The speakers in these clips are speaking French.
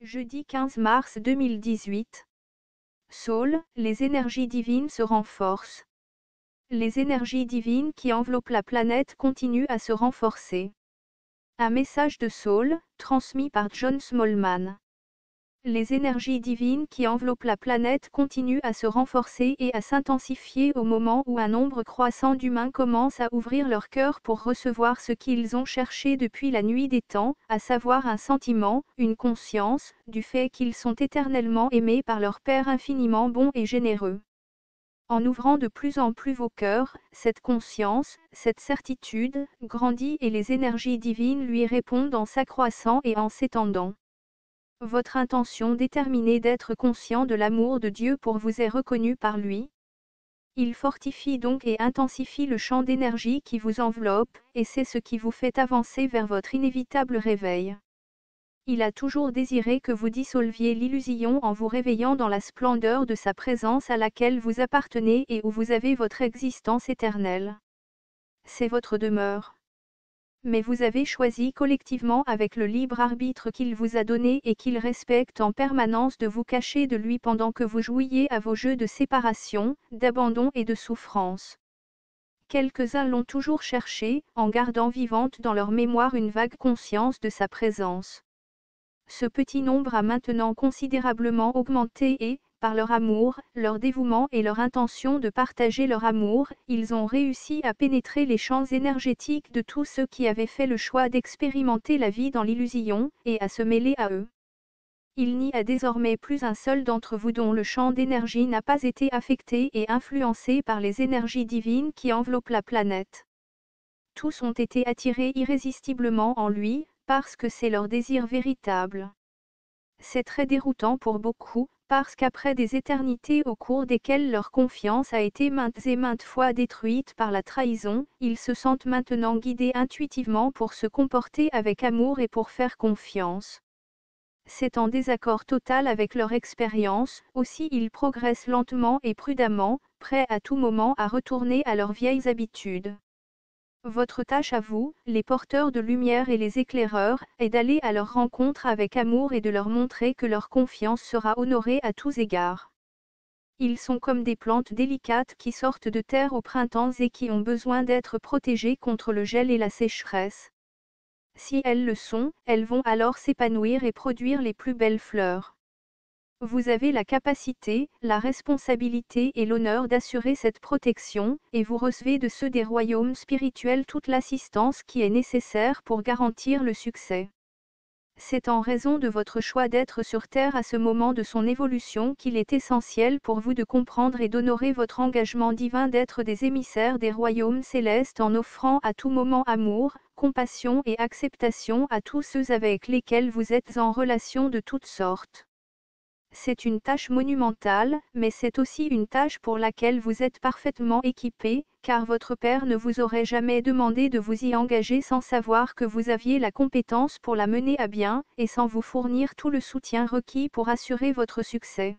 Jeudi 15 mars 2018. Saule, les énergies divines se renforcent. Les énergies divines qui enveloppent la planète continuent à se renforcer. Un message de Saule, transmis par John Smallman. Les énergies divines qui enveloppent la planète continuent à se renforcer et à s'intensifier au moment où un nombre croissant d'humains commencent à ouvrir leur cœur pour recevoir ce qu'ils ont cherché depuis la nuit des temps, à savoir un sentiment, une conscience, du fait qu'ils sont éternellement aimés par leur Père infiniment bon et généreux. En ouvrant de plus en plus vos cœurs, cette conscience, cette certitude, grandit et les énergies divines lui répondent en s'accroissant et en s'étendant. Votre intention déterminée d'être conscient de l'amour de Dieu pour vous est reconnue par lui. Il fortifie donc et intensifie le champ d'énergie qui vous enveloppe, et c'est ce qui vous fait avancer vers votre inévitable réveil. Il a toujours désiré que vous dissolviez l'illusion en vous réveillant dans la splendeur de sa présence à laquelle vous appartenez et où vous avez votre existence éternelle. C'est votre demeure. Mais vous avez choisi collectivement avec le libre arbitre qu'il vous a donné et qu'il respecte en permanence de vous cacher de lui pendant que vous jouiez à vos jeux de séparation, d'abandon et de souffrance. Quelques-uns l'ont toujours cherché, en gardant vivante dans leur mémoire une vague conscience de sa présence. Ce petit nombre a maintenant considérablement augmenté et, par leur amour, leur dévouement et leur intention de partager leur amour, ils ont réussi à pénétrer les champs énergétiques de tous ceux qui avaient fait le choix d'expérimenter la vie dans l'illusion, et à se mêler à eux. Il n'y a désormais plus un seul d'entre vous dont le champ d'énergie n'a pas été affecté et influencé par les énergies divines qui enveloppent la planète. Tous ont été attirés irrésistiblement en lui, parce que c'est leur désir véritable. C'est très déroutant pour beaucoup, parce qu'après des éternités au cours desquelles leur confiance a été maintes et maintes fois détruite par la trahison, ils se sentent maintenant guidés intuitivement pour se comporter avec amour et pour faire confiance. C'est en désaccord total avec leur expérience, aussi ils progressent lentement et prudemment, prêts à tout moment à retourner à leurs vieilles habitudes. Votre tâche à vous, les porteurs de lumière et les éclaireurs, est d'aller à leur rencontre avec amour et de leur montrer que leur confiance sera honorée à tous égards. Ils sont comme des plantes délicates qui sortent de terre au printemps et qui ont besoin d'être protégées contre le gel et la sécheresse. Si elles le sont, elles vont alors s'épanouir et produire les plus belles fleurs. Vous avez la capacité, la responsabilité et l'honneur d'assurer cette protection, et vous recevez de ceux des royaumes spirituels toute l'assistance qui est nécessaire pour garantir le succès. C'est en raison de votre choix d'être sur Terre à ce moment de son évolution qu'il est essentiel pour vous de comprendre et d'honorer votre engagement divin d'être des émissaires des royaumes célestes en offrant à tout moment amour, compassion et acceptation à tous ceux avec lesquels vous êtes en relation de toutes sortes. C'est une tâche monumentale, mais c'est aussi une tâche pour laquelle vous êtes parfaitement équipé, car votre Père ne vous aurait jamais demandé de vous y engager sans savoir que vous aviez la compétence pour la mener à bien, et sans vous fournir tout le soutien requis pour assurer votre succès.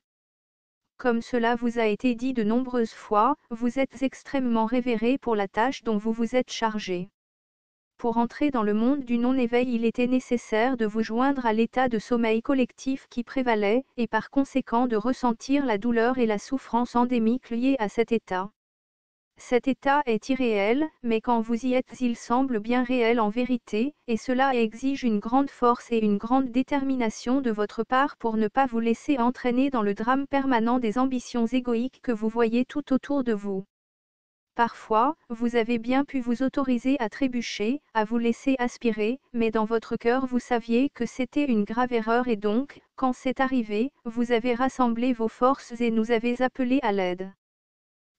Comme cela vous a été dit de nombreuses fois, vous êtes extrêmement révéré pour la tâche dont vous vous êtes chargé. Pour entrer dans le monde du non-éveil, il était nécessaire de vous joindre à l'état de sommeil collectif qui prévalait, et par conséquent de ressentir la douleur et la souffrance endémiques liées à cet état. Cet état est irréel, mais quand vous y êtes, il semble bien réel en vérité, et cela exige une grande force et une grande détermination de votre part pour ne pas vous laisser entraîner dans le drame permanent des ambitions égoïques que vous voyez tout autour de vous. Parfois, vous avez bien pu vous autoriser à trébucher, à vous laisser aspirer, mais dans votre cœur vous saviez que c'était une grave erreur et donc, quand c'est arrivé, vous avez rassemblé vos forces et nous avez appelés à l'aide.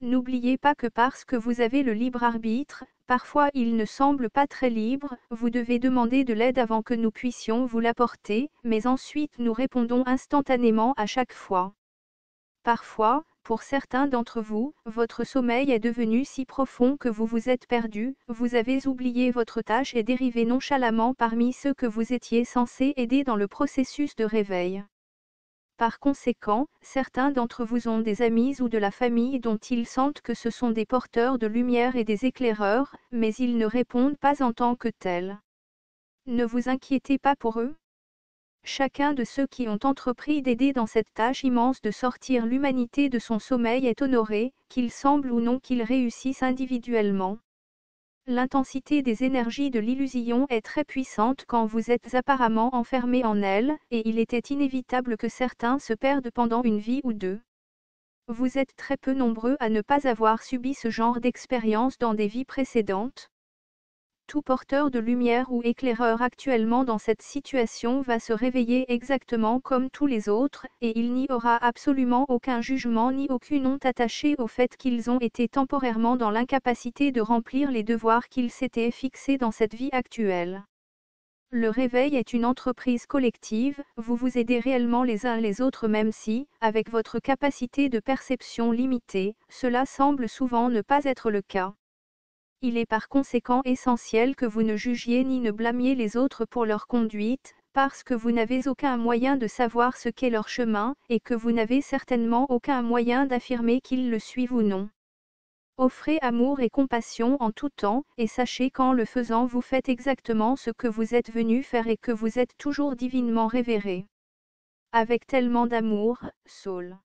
N'oubliez pas que parce que vous avez le libre arbitre, parfois il ne semble pas très libre, vous devez demander de l'aide avant que nous puissions vous l'apporter, mais ensuite nous répondons instantanément à chaque fois. Parfois, pour certains d'entre vous, votre sommeil est devenu si profond que vous vous êtes perdu, vous avez oublié votre tâche et dérivé nonchalamment parmi ceux que vous étiez censés aider dans le processus de réveil. Par conséquent, certains d'entre vous ont des amis ou de la famille dont ils sentent que ce sont des porteurs de lumière et des éclaireurs, mais ils ne répondent pas en tant que tels. Ne vous inquiétez pas pour eux. Chacun de ceux qui ont entrepris d'aider dans cette tâche immense de sortir l'humanité de son sommeil est honoré, qu'il semble ou non qu'ils réussissent individuellement. L'intensité des énergies de l'illusion est très puissante quand vous êtes apparemment enfermé en elle, et il était inévitable que certains se perdent pendant une vie ou deux. Vous êtes très peu nombreux à ne pas avoir subi ce genre d'expérience dans des vies précédentes. Tout porteur de lumière ou éclaireur actuellement dans cette situation va se réveiller exactement comme tous les autres, et il n'y aura absolument aucun jugement ni aucune honte attachée au fait qu'ils ont été temporairement dans l'incapacité de remplir les devoirs qu'ils s'étaient fixés dans cette vie actuelle. Le réveil est une entreprise collective, vous vous aidez réellement les uns les autres même si, avec votre capacité de perception limitée, cela semble souvent ne pas être le cas. Il est par conséquent essentiel que vous ne jugiez ni ne blâmiez les autres pour leur conduite, parce que vous n'avez aucun moyen de savoir ce qu'est leur chemin, et que vous n'avez certainement aucun moyen d'affirmer qu'ils le suivent ou non. Offrez amour et compassion en tout temps, et sachez qu'en le faisant vous faites exactement ce que vous êtes venu faire et que vous êtes toujours divinement révéré. Avec tellement d'amour, Saul.